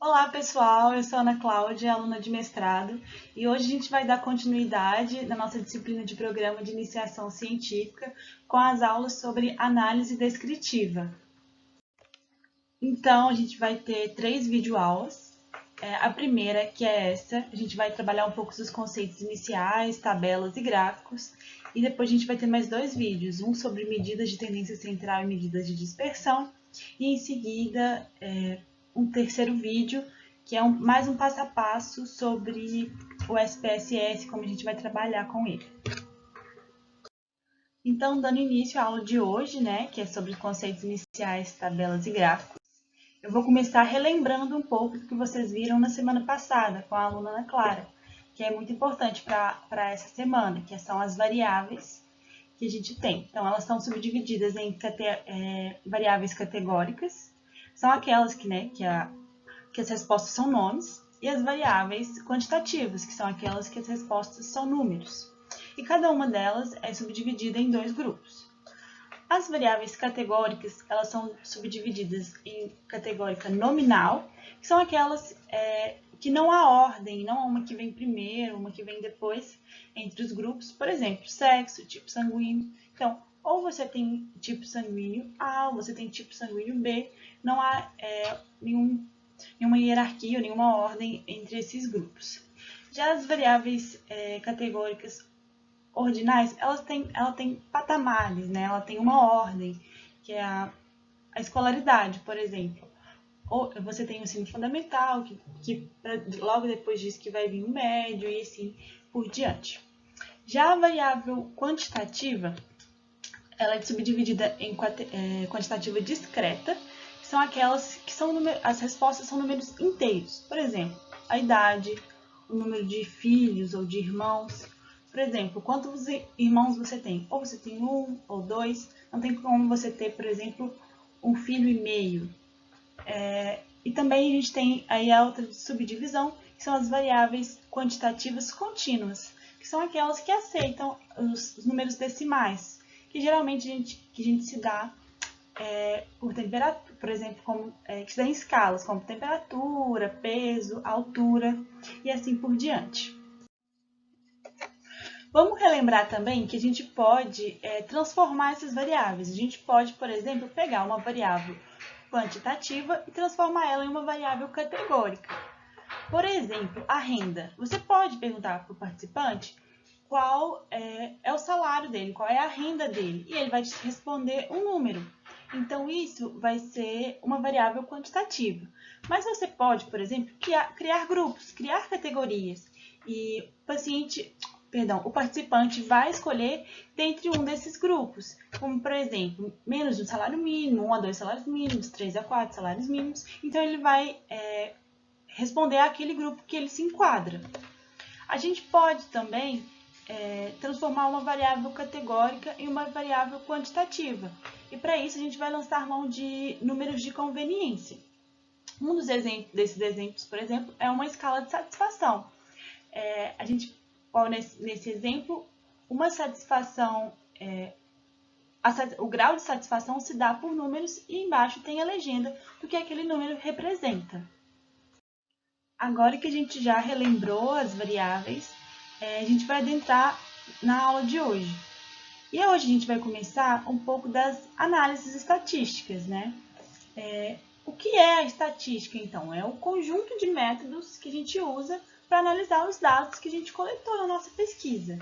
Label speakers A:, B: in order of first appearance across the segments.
A: Olá, pessoal. Eu sou a Ana Cláudia, aluna de mestrado, e hoje a gente vai dar continuidade na nossa disciplina de Programa de Iniciação Científica com as aulas sobre análise descritiva. Então, a gente vai ter 3 videoaulas. A primeira, que é essa, a gente vai trabalhar um pouco dos conceitos iniciais, tabelas e gráficos, e depois a gente vai ter mais 2 vídeos, um sobre medidas de tendência central e medidas de dispersão, e em seguida um terceiro vídeo, que é mais um passo a passo sobre o SPSS, como a gente vai trabalhar com ele. Então, dando início à aula de hoje, né, que é sobre conceitos iniciais, tabelas e gráficos, eu vou começar relembrando um pouco do que vocês viram na semana passada com a aluna Ana Clara, que é muito importante para essa semana, que são as variáveis que a gente tem. Então, elas são subdivididas em variáveis categóricas, são aquelas que as respostas são nomes, e as variáveis quantitativas, que são aquelas que as respostas são números. E cada uma delas é subdividida em 2 grupos. As variáveis categóricas, elas são subdivididas em categórica nominal, que são aquelas que não há ordem, não há uma que vem primeiro, uma que vem depois entre os grupos. Por exemplo, sexo, tipo sanguíneo. Então, ou você tem tipo sanguíneo A, ou você tem tipo sanguíneo B, não há nenhuma hierarquia ou nenhuma ordem entre esses grupos. Já as variáveis categóricas ordinais, ela tem patamares, né? Ela tem uma ordem, que é a escolaridade, por exemplo. Ou você tem o ensino fundamental, que logo depois disso que vai vir o médio e assim por diante. Já a variável quantitativa, ela é subdividida em quantitativa discreta, que são aquelas que as respostas são números inteiros. Por exemplo, a idade, o número de filhos ou de irmãos. Por exemplo, quantos irmãos você tem? Ou você tem 1 ou 2. Não tem como você ter, por exemplo, um filho e meio. E também a gente tem aí a outra subdivisão, que são as variáveis quantitativas contínuas, que são aquelas que aceitam os números decimais, que geralmente a gente se dá por temperatura, por exemplo, que se dá em escalas, como temperatura, peso, altura e assim por diante. Vamos relembrar também que a gente pode transformar essas variáveis. A gente pode, por exemplo, pegar uma variável quantitativa e transformar ela em uma variável categórica. Por exemplo, a renda. Você pode perguntar para o participante qual é o salário dele, qual é a renda dele, e ele vai te responder um número. Então, isso vai ser uma variável quantitativa. Mas você pode, por exemplo, criar grupos, criar categorias, e o participante vai escolher dentre um desses grupos, como, por exemplo, menos de um salário mínimo, 1 a 2 salários mínimos, 3 a 4 salários mínimos. Então, ele vai responder àquele grupo que ele se enquadra. A gente pode também transformar uma variável categórica em uma variável quantitativa. E para isso, a gente vai lançar mão de números de conveniência. Um desses exemplos, por exemplo, é uma escala de satisfação. Nesse exemplo, uma satisfação, o grau de satisfação se dá por números e embaixo tem a legenda do que aquele número representa. Agora que a gente já relembrou as variáveis, a gente vai adentrar na aula de hoje. E hoje a gente vai começar um pouco das análises estatísticas, né? O que é a estatística, então? É o conjunto de métodos que a gente usa para analisar os dados que a gente coletou na nossa pesquisa.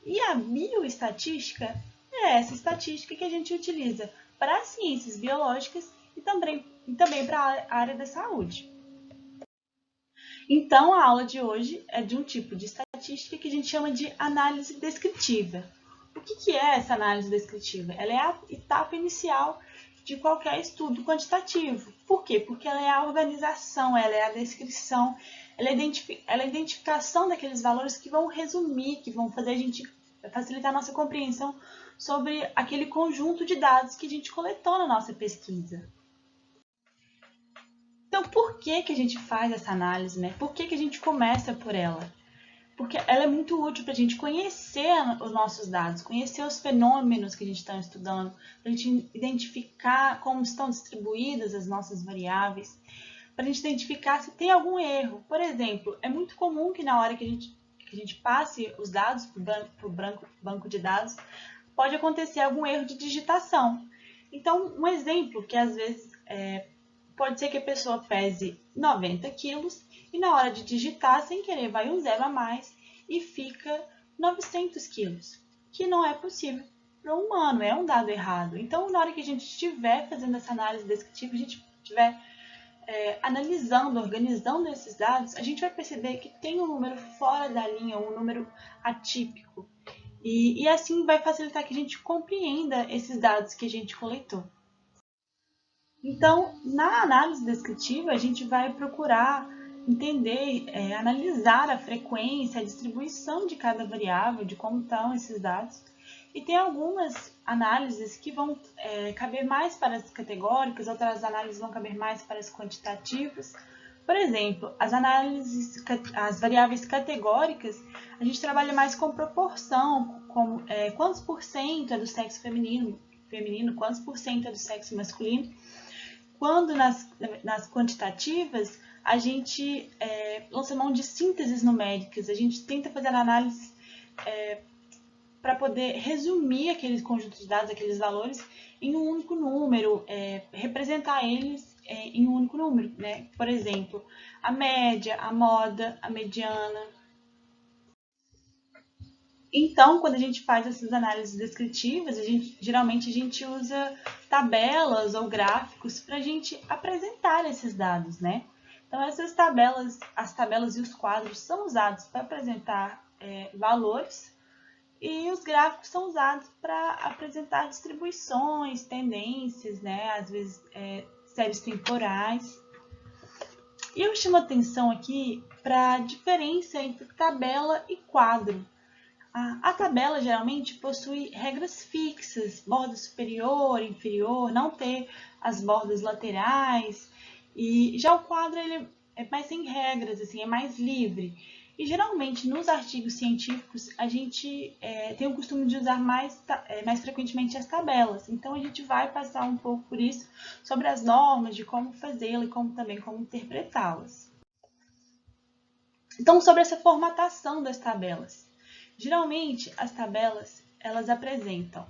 A: E a bioestatística é essa estatística que a gente utiliza para as ciências biológicas e também para a área da saúde. Então, a aula de hoje é de um tipo de estatística que a gente chama de análise descritiva. O que é essa análise descritiva? Ela é a etapa inicial de qualquer estudo quantitativo. Por quê? Porque ela é a organização, ela é a descrição, ela é a identificação daqueles valores que vão resumir, que vão fazer a gente facilitar a nossa compreensão sobre aquele conjunto de dados que a gente coletou na nossa pesquisa. Então, por que a gente faz essa análise, né? Por que a gente começa por ela? Porque ela é muito útil para a gente conhecer os nossos dados, conhecer os fenômenos que a gente está estudando, para a gente identificar como estão distribuídas as nossas variáveis, para a gente identificar se tem algum erro. Por exemplo, é muito comum que na hora que a gente passe os dados para o banco de dados, pode acontecer algum erro de digitação. Então, um exemplo que às vezes pode ser que a pessoa pese 90 quilos e na hora de digitar, sem querer, vai um zero a mais e fica 900 quilos, que não é possível para um humano, é um dado errado. Então, na hora que a gente estiver fazendo essa análise descritiva, a gente estiver analisando, organizando esses dados, a gente vai perceber que tem um número fora da linha, um número atípico. E assim vai facilitar que a gente compreenda esses dados que a gente coletou. Então, na análise descritiva, a gente vai procurar entender, analisar a frequência, a distribuição de cada variável, de como estão esses dados. E tem algumas análises que vão caber mais para as categóricas, outras análises vão caber mais para as quantitativas. Por exemplo, as variáveis categóricas, a gente trabalha mais com proporção, como quantos por cento é do sexo feminino, quantos por cento é do sexo masculino. Quando nas quantitativas, a gente lança mão de sínteses numéricas, a gente tenta fazer a análise para poder resumir aqueles conjuntos de dados, aqueles valores, em um único número, representar eles em um único número, né? Por exemplo, a média, a moda, a mediana. Então, quando a gente faz essas análises descritivas, geralmente a gente usa tabelas ou gráficos para a gente apresentar esses dados, né? Então, essas tabelas, as tabelas e os quadros são usados para apresentar valores, e os gráficos são usados para apresentar distribuições, tendências, né? Às vezes séries temporais. E eu chamo atenção aqui para a diferença entre tabela e quadro. A tabela geralmente possui regras fixas, borda superior, inferior, não ter as bordas laterais. E já o quadro ele é mais sem regras, assim, é mais livre. E geralmente nos artigos científicos a gente tem o costume de usar mais frequentemente as tabelas. Então a gente vai passar um pouco por isso, sobre as normas, de como fazê-las e também como interpretá-las. Então, sobre essa formatação das tabelas. Geralmente as tabelas elas apresentam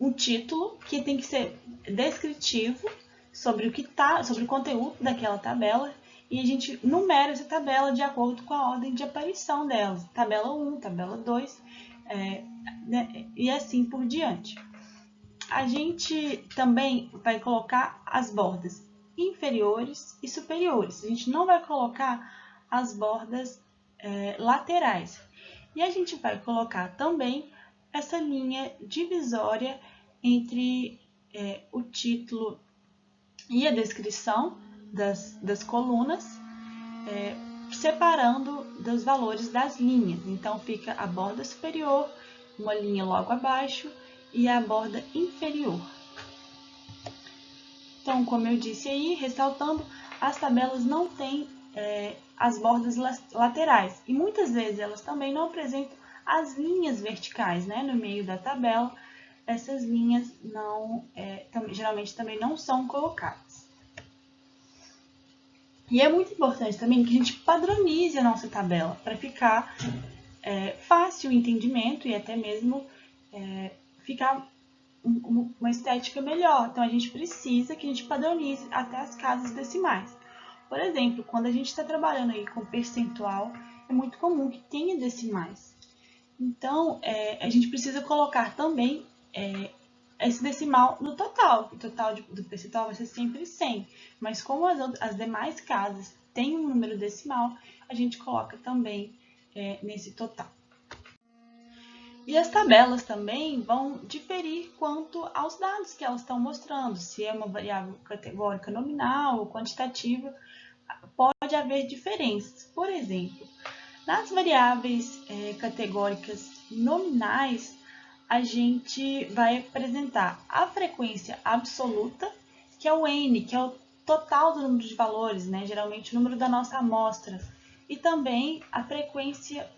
A: um título que tem que ser descritivo sobre o conteúdo daquela tabela. E a gente numera essa tabela de acordo com a ordem de aparição delas. Tabela 1, tabela 2, né, e assim por diante. A gente também vai colocar as bordas inferiores e superiores. A gente não vai colocar as bordas laterais. E a gente vai colocar também essa linha divisória entre o título e a descrição das colunas, separando dos valores das linhas. Então, fica a borda superior, uma linha logo abaixo, e a borda inferior. Então, como eu disse aí, ressaltando, as tabelas não têm as bordas laterais. E muitas vezes elas também não apresentam as linhas verticais, né? No meio da tabela, essas linhas geralmente também não são colocadas. E é muito importante também que a gente padronize a nossa tabela para ficar fácil o entendimento e até mesmo ficar uma estética melhor. Então, a gente precisa que a gente padronize até as casas decimais. Por exemplo, quando a gente está trabalhando aí com percentual, é muito comum que tenha decimais. Então, a gente precisa colocar também esse decimal no total. O total do percentual vai ser sempre 100. Mas como as demais casas têm um número decimal, a gente coloca também nesse total. E as tabelas também vão diferir quanto aos dados que elas estão mostrando. Se é uma variável categórica nominal ou quantitativa, pode haver diferenças. Por exemplo, nas variáveis categóricas nominais, a gente vai apresentar a frequência absoluta, que é o N, que é o total do número de valores, né? Geralmente o número da nossa amostra. E também a frequência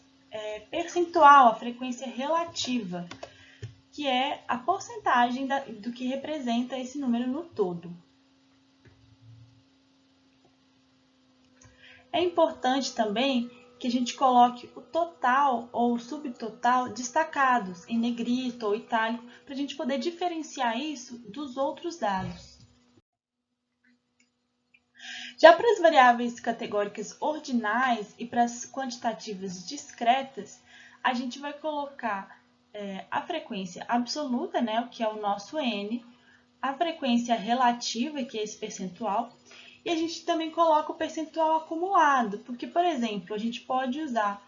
A: percentual, a frequência relativa, que é a porcentagem do que representa esse número no todo. É importante também que a gente coloque o total ou o subtotal destacados em negrito ou itálico para a gente poder diferenciar isso dos outros dados. Já para as variáveis categóricas ordinais e para as quantitativas discretas, a gente vai colocar a frequência absoluta, né, o que é o nosso N, a frequência relativa, que é esse percentual, e a gente também coloca o percentual acumulado, porque, por exemplo, a gente pode usar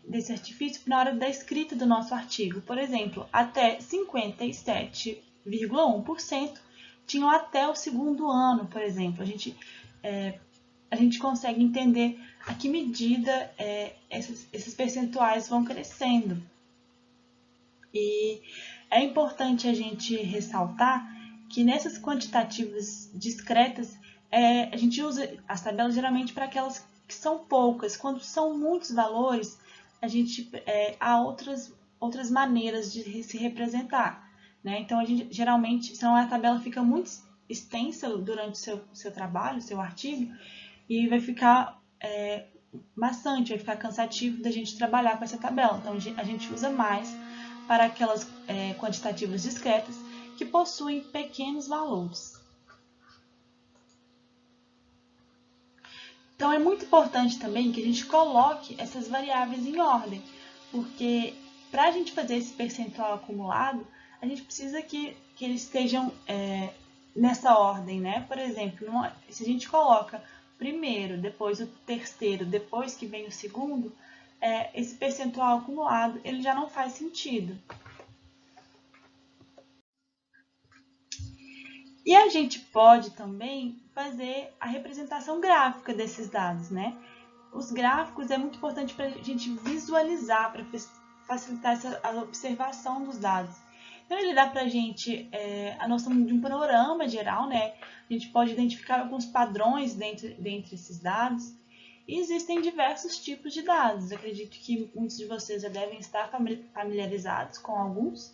A: desse artifício na hora da escrita do nosso artigo. Por exemplo, até 57,1% tinham até o segundo ano, por exemplo. A gente consegue entender a que medida esses percentuais vão crescendo. E é importante a gente ressaltar que nessas quantitativas discretas, a gente usa as tabelas geralmente para aquelas que são poucas. Quando são muitos valores, há outras maneiras de se representar, né? Então, geralmente, senão a tabela fica muito extensa durante o seu trabalho, seu artigo, e vai ficar maçante, vai ficar cansativo da gente trabalhar com essa tabela. Então, a gente usa mais para aquelas quantitativas discretas que possuem pequenos valores. Então, é muito importante também que a gente coloque essas variáveis em ordem, porque para a gente fazer esse percentual acumulado, a gente precisa que eles estejam nessa ordem, né? Por exemplo, se a gente coloca o primeiro, depois o terceiro, depois que vem o segundo, esse percentual acumulado ele já não faz sentido. E a gente pode também fazer a representação gráfica desses dados, né? Os gráficos é muito importante para a gente visualizar, para facilitar a observação dos dados. Então, ele dá para a gente a noção de um panorama geral, né? A gente pode identificar alguns padrões dentre esses dados. E existem diversos tipos de dados. Eu acredito que muitos de vocês já devem estar familiarizados com alguns,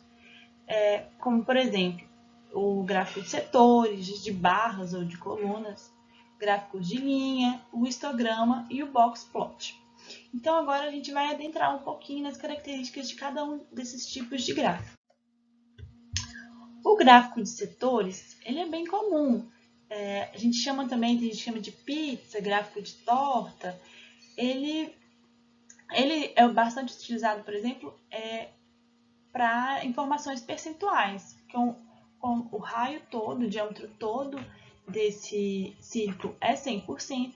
A: como, por exemplo, o gráfico de setores, de barras ou de colunas, gráficos de linha, o histograma e o box plot. Então, agora a gente vai adentrar um pouquinho nas características de cada um desses tipos de gráfico. O gráfico de setores, ele é bem comum. A gente chama também, tem gente que chama de pizza, gráfico de torta. Ele é bastante utilizado, por exemplo, para informações percentuais, com o raio todo, o diâmetro todo desse círculo é 100%,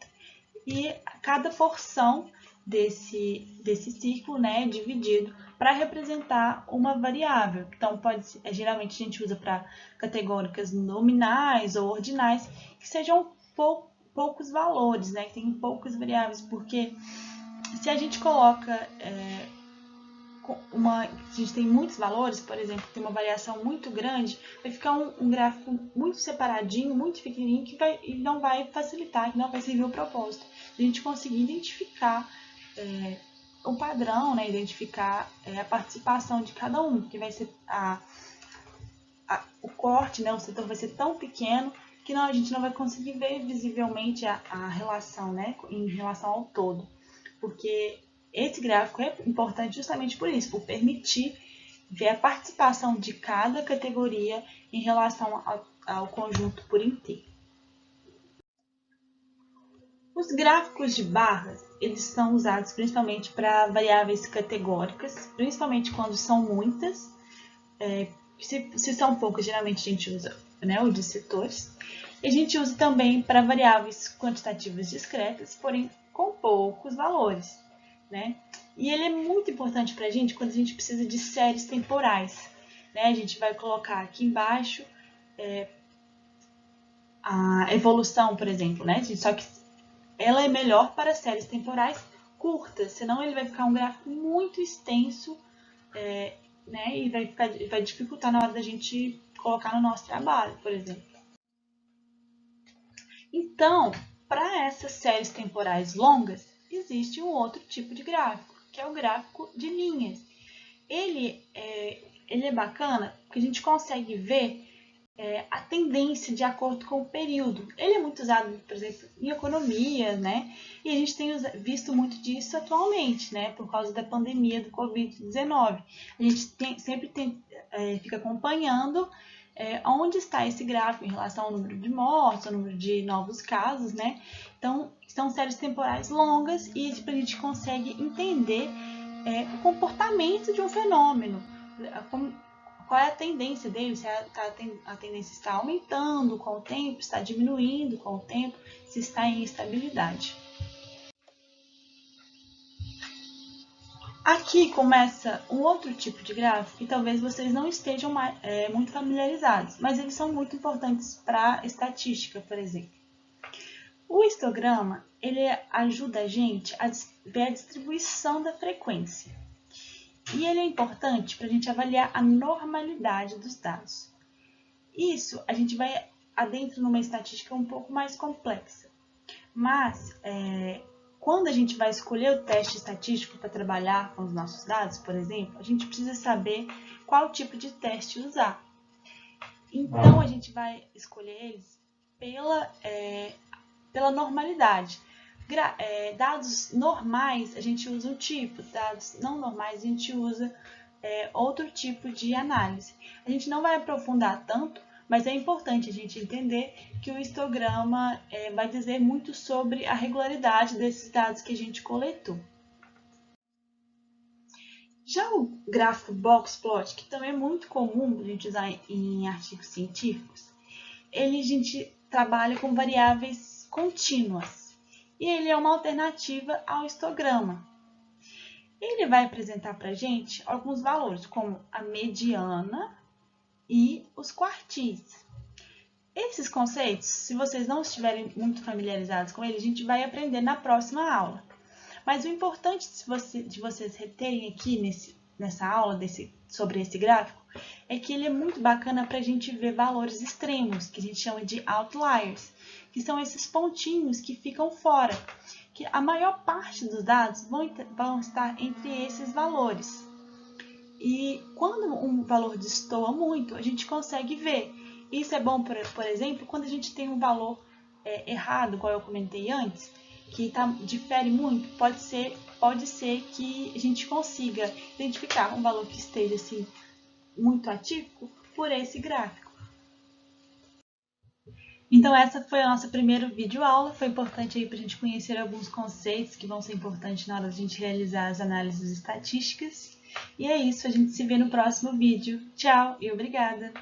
A: e cada porção desse círculo, né, é dividido para representar uma variável. Então, geralmente a gente usa para categóricas nominais ou ordinais, que sejam poucos valores, né, que tenham poucas variáveis, porque se a gente coloca a gente tem muitos valores, por exemplo, tem uma variação muito grande, vai ficar um gráfico muito separadinho, muito pequenininho, que não vai facilitar, que não vai servir o propósito. A gente conseguir identificar o padrão, né, identificar a participação de cada um, que vai ser o corte, né, o setor vai ser tão pequeno que a gente não vai conseguir ver visivelmente a relação, né, em relação ao todo, porque esse gráfico é importante justamente por isso, por permitir ver a participação de cada categoria em relação ao conjunto por inteiro. Os gráficos de barras, eles são usados principalmente para variáveis categóricas, principalmente quando são muitas. Se são poucas, geralmente a gente usa, né, o de setores. E a gente usa também para variáveis quantitativas discretas, porém com poucos valores, né? E ele é muito importante para a gente quando a gente precisa de séries temporais, né? A gente vai colocar aqui embaixo a evolução, por exemplo, né? Só que ela é melhor para séries temporais curtas, senão ele vai ficar um gráfico muito extenso, né? E vai dificultar na hora da gente colocar no nosso trabalho, por exemplo. Então, para essas séries temporais longas, existe um outro tipo de gráfico, que é o gráfico de linhas. Ele é bacana porque a gente consegue ver a tendência de acordo com o período. Ele é muito usado, por exemplo, em economia, né? E a gente tem visto muito disso atualmente, né? Por causa da pandemia do Covid-19. A gente sempre fica acompanhando onde está esse gráfico em relação ao número de mortes, ao número de novos casos, né? Então, são séries temporais longas e a gente consegue entender o comportamento de um fenômeno, qual é a tendência dele, se a tendência está aumentando com o tempo, está diminuindo com o tempo, se está em estabilidade. Aqui começa um outro tipo de gráfico que talvez vocês não estejam muito familiarizados, mas eles são muito importantes para estatística, por exemplo. O histograma ele ajuda a gente a ver a distribuição da frequência. E ele é importante para a gente avaliar a normalidade dos dados. Isso a gente vai adentro numa estatística um pouco mais complexa. Mas, quando a gente vai escolher o teste estatístico para trabalhar com os nossos dados, por exemplo, a gente precisa saber qual tipo de teste usar. Então, a gente vai escolher eles pela normalidade. Dados normais, a gente usa um tipo, dados não normais, a gente usa outro tipo de análise. A gente não vai aprofundar tanto, mas é importante a gente entender que o histograma vai dizer muito sobre a regularidade desses dados que a gente coletou. Já o gráfico box plot, que também é muito comum a gente usar em artigos científicos, a gente trabalha com variáveis contínuas. E ele é uma alternativa ao histograma. Ele vai apresentar para a gente alguns valores, como a mediana e os quartis. Esses conceitos, se vocês não estiverem muito familiarizados com eles, a gente vai aprender na próxima aula. Mas o importante de vocês reterem aqui nessa aula sobre esse gráfico é que ele é muito bacana para a gente ver valores extremos, que a gente chama de outliers, que são esses pontinhos que ficam fora, que a maior parte dos dados vão estar entre esses valores. E quando um valor destoa muito, a gente consegue ver. Isso é bom, por exemplo, quando a gente tem um valor errado, como eu comentei antes, que difere muito, pode ser que a gente consiga identificar um valor que esteja assim, muito atípico por esse gráfico. Então, essa foi a nossa primeira videoaula. Foi importante aí para a gente conhecer alguns conceitos que vão ser importantes na hora de a gente realizar as análises estatísticas. E é isso, a gente se vê no próximo vídeo. Tchau e obrigada!